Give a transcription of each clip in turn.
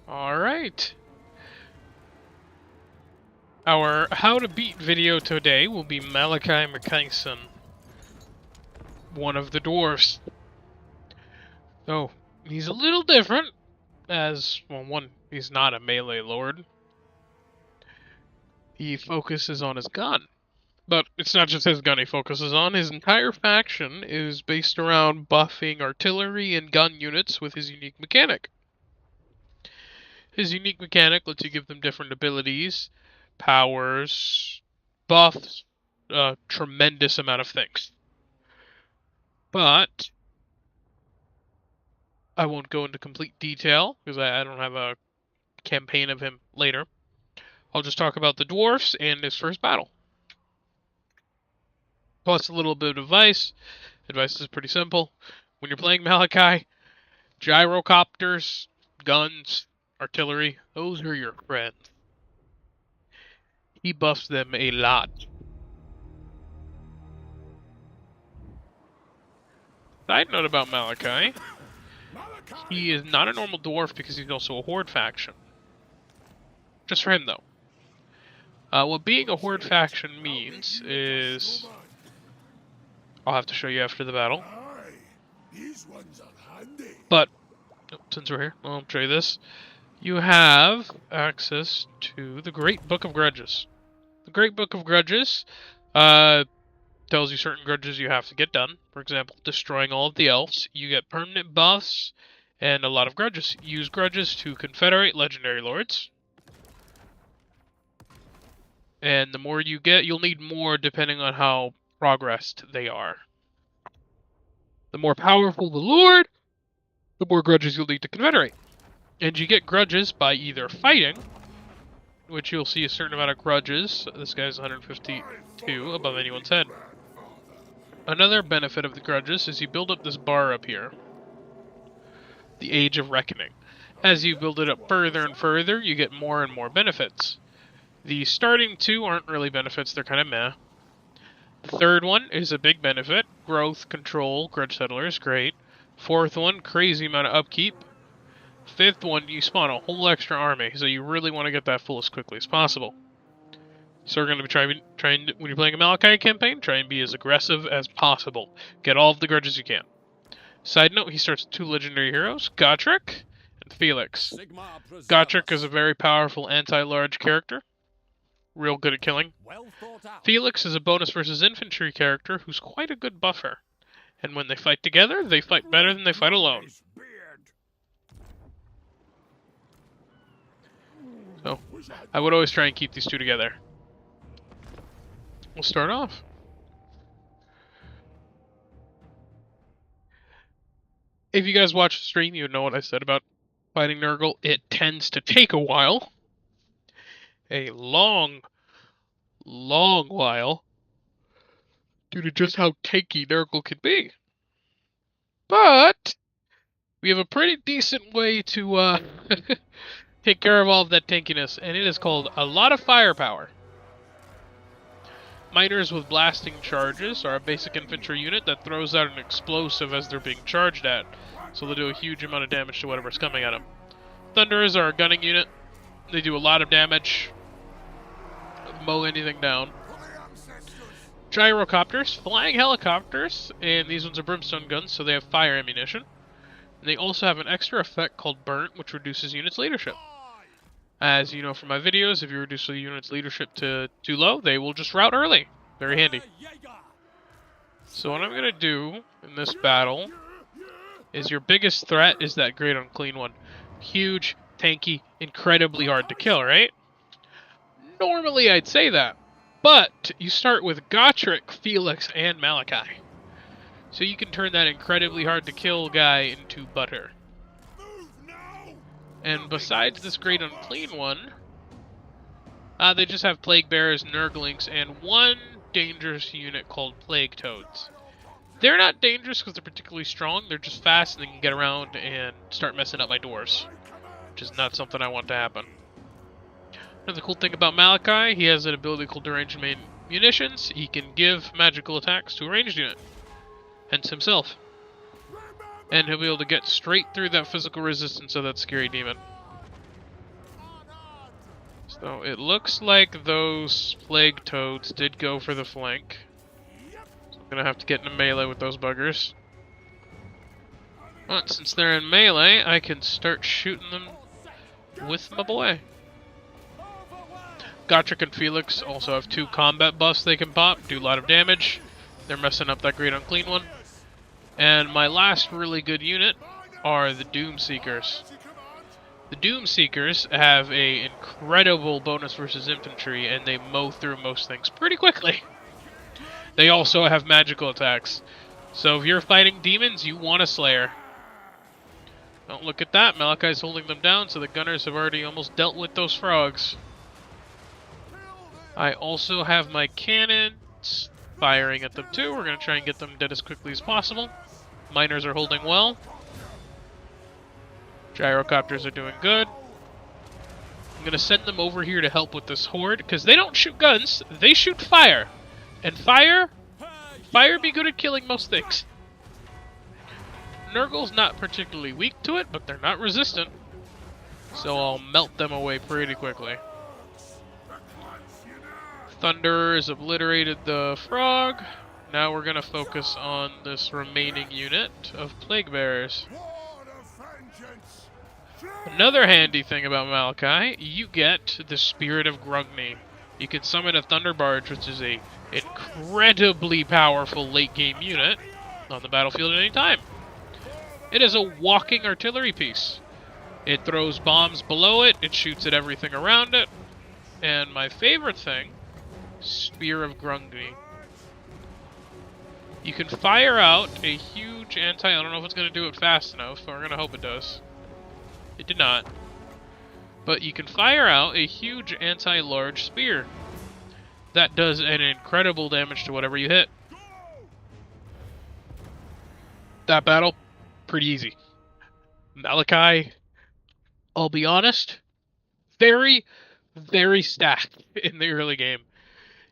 Alright. Our how to beat video today will be Malaki Makison, one of the dwarves. Oh, he's a little different, as, well, one, he's not a melee lord. He focuses on his gun. But it's not just his gun he focuses on, his entire faction is based around buffing artillery and gun units with his unique mechanic. His unique mechanic lets you give them different abilities, powers, buffs, a tremendous amount of things. But I won't go into complete detail, because I don't have a campaign of him later. I'll just talk about the dwarfs and his first battle. Plus a little bit of advice. Advice is pretty simple. When you're playing Malaki, gyrocopters, guns, artillery, those are your friends. He buffs them a lot. Side note about Malaki, he is not a normal dwarf because he's also a horde faction. Just for him, though. What being a horde faction means is... I'll have to show you after the battle. But, since we're here, I'll show you this. You have access to the Great Book of Grudges. The Great Book of Grudges tells you certain grudges you have to get done. For example, destroying all of the elves. You get permanent buffs and a lot of grudges. Use grudges to confederate legendary lords. And the more you get, you'll need more depending on how progressed they are. The more powerful the lord, the more grudges you'll need to confederate. And you get grudges by either fighting, which you'll see a certain amount of grudges. This guy's 152 above anyone's head. Another benefit of the grudges is you build up this bar up here. The Age of Reckoning. As you build it up further and further, you get more and more benefits. The starting two aren't really benefits, they're kind of meh. The third one is a big benefit. Growth, control, grudge settlers, great. Fourth one, crazy amount of upkeep. Fifth one, you spawn a whole extra army, so you really want to get that full as quickly as possible. So we're going to be trying to, when you're playing a Malaki campaign, try and be as aggressive as possible. Get all of the grudges you can. Side note, he starts with two legendary heroes, Gotrek and Felix. Gotrek is a very powerful anti-large character. Real good at killing. Felix is a bonus versus infantry character who's quite a good buffer. And when they fight together, they fight better than they fight alone. So, I would always try and keep these two together. We'll start off. If you guys watch the stream, you know what I said about fighting Nurgle. It tends to take a while. A long while. Due to just how tanky Nurgle can be. But we have a pretty decent way to take care of all of that tankiness, and it is called a lot of firepower. Miners with blasting charges are a basic infantry unit that throws out an explosive as they're being charged at, so they'll do a huge amount of damage to whatever's coming at them. Thunderers are a gunning unit. They do a lot of damage, mow anything down. Gyrocopters, flying helicopters, and these ones are brimstone guns, so they have fire ammunition. And they also have an extra effect called Burnt, which reduces units' leadership. As you know from my videos, if you reduce the unit's leadership to too low, they will just rout early. Very handy. So what I'm going to do in this battle is your biggest threat is that Great Unclean one. Huge, tanky, incredibly hard to kill, right? Normally I'd say that. But you start with Gotrek, Felix, and Malaki. So you can turn that incredibly hard to kill guy into butter. And besides this Great Unclean one, they just have Plague Bearers, Nurglings, and one dangerous unit called Plague Toads. They're not dangerous because they're particularly strong, they're just fast and they can get around and start messing up my doors. Which is not something I want to happen. Another cool thing about Malaki, he has an ability called Deranged Munitions. He can give magical attacks to a ranged unit. Hence himself. And he'll be able to get straight through that physical resistance of that scary demon. So it looks like those plague toads did go for the flank. So I'm gonna have to get in a melee with those buggers. But since they're in melee, I can start shooting them with my boy. Gotrek and Felix also have 2 combat buffs they can pop, do a lot of damage. They're messing up that great unclean one. And my last really good unit are the Doom Seekers. The Doom Seekers have a incredible bonus versus infantry, and they mow through most things pretty quickly. They also have magical attacks. So if you're fighting demons, you want a Slayer. Don't look at that, Malachi's holding them down, so the gunners have already almost dealt with those frogs. I also have my cannons firing at them too. We're going to try and get them dead as quickly as possible. Miners are holding well. Gyrocopters are doing good. I'm going to send them over here to help with this horde, because they don't shoot guns, they shoot fire. And fire be good at killing most things. Nurgle's not particularly weak to it, but they're not resistant. So I'll melt them away pretty quickly. Thunder has obliterated the frog. Now we're going to focus on this remaining unit of plague bearers. Another handy thing about Malaki, you get the Spirit of Grungni. You can summon a Thunder Barge, which is a incredibly powerful late game unit on the battlefield at any time. It is a walking artillery piece. It throws bombs below it, it shoots at everything around it, and my favorite thing, Spear of Grungni. You can fire out a huge I don't know if it's going to do it fast enough, but we're going to hope it does. It did not. But you can fire out a huge anti-large spear. That does an incredible damage to whatever you hit. That battle, pretty easy. Malaki, I'll be honest, very, very stacked in the early game.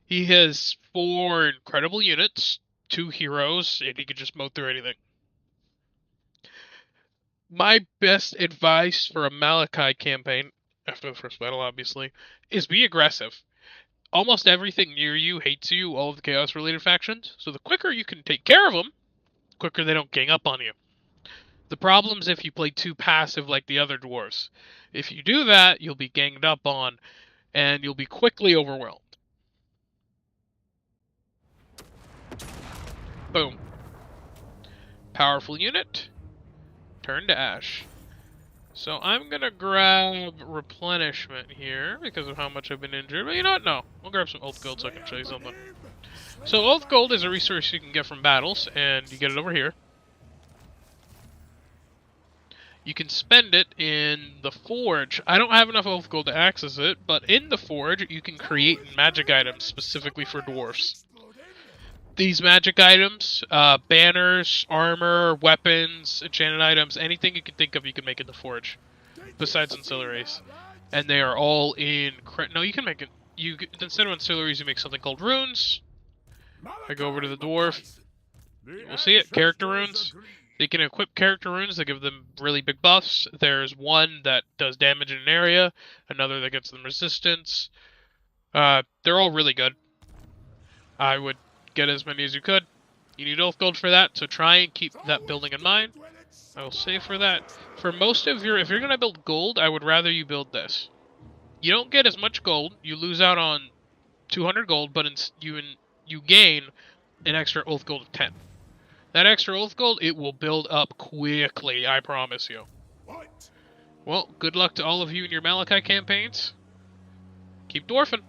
He has 4 incredible units, 2 heroes, and he can just mow through anything. My best advice for a Malaki campaign, after the first battle obviously, is be aggressive. Almost everything near you hates you, all of the chaos-related factions, so the quicker you can take care of them, the quicker they don't gang up on you. The problem's if you play too passive like the other dwarves. If you do that, you'll be ganged up on, and you'll be quickly overwhelmed. Boom. Powerful unit. Turn to ash. So I'm gonna grab replenishment here because of how much I've been injured. But you know what? No. I'll grab some oath gold so I can show you something. So oath gold is a resource you can get from battles, and you get it over here. You can spend it in the forge. I don't have enough oath gold to access it, but in the forge you can create magic items specifically for dwarfs. These magic items, banners, armor, weapons, enchanted items, anything you can think of you can make in the forge, besides ancillaries. And they are all in... No, you can make it... Instead of ancillaries, you make something called runes. I go over to the dwarf. We'll see it, character runes. You can equip character runes that give them really big buffs. There's one that does damage in an area, another that gets them resistance. They're all really good. I would get as many as you could. You need oath gold for that, so try and keep that building in mind. I will say for that. For most of your... If you're going to build gold, I would rather you build this. You don't get as much gold. You lose out on 200 gold, but you gain an extra oath gold of 10. That extra oath gold, it will build up quickly, I promise you. Well, good luck to all of you in your Malaki campaigns. Keep dwarfing.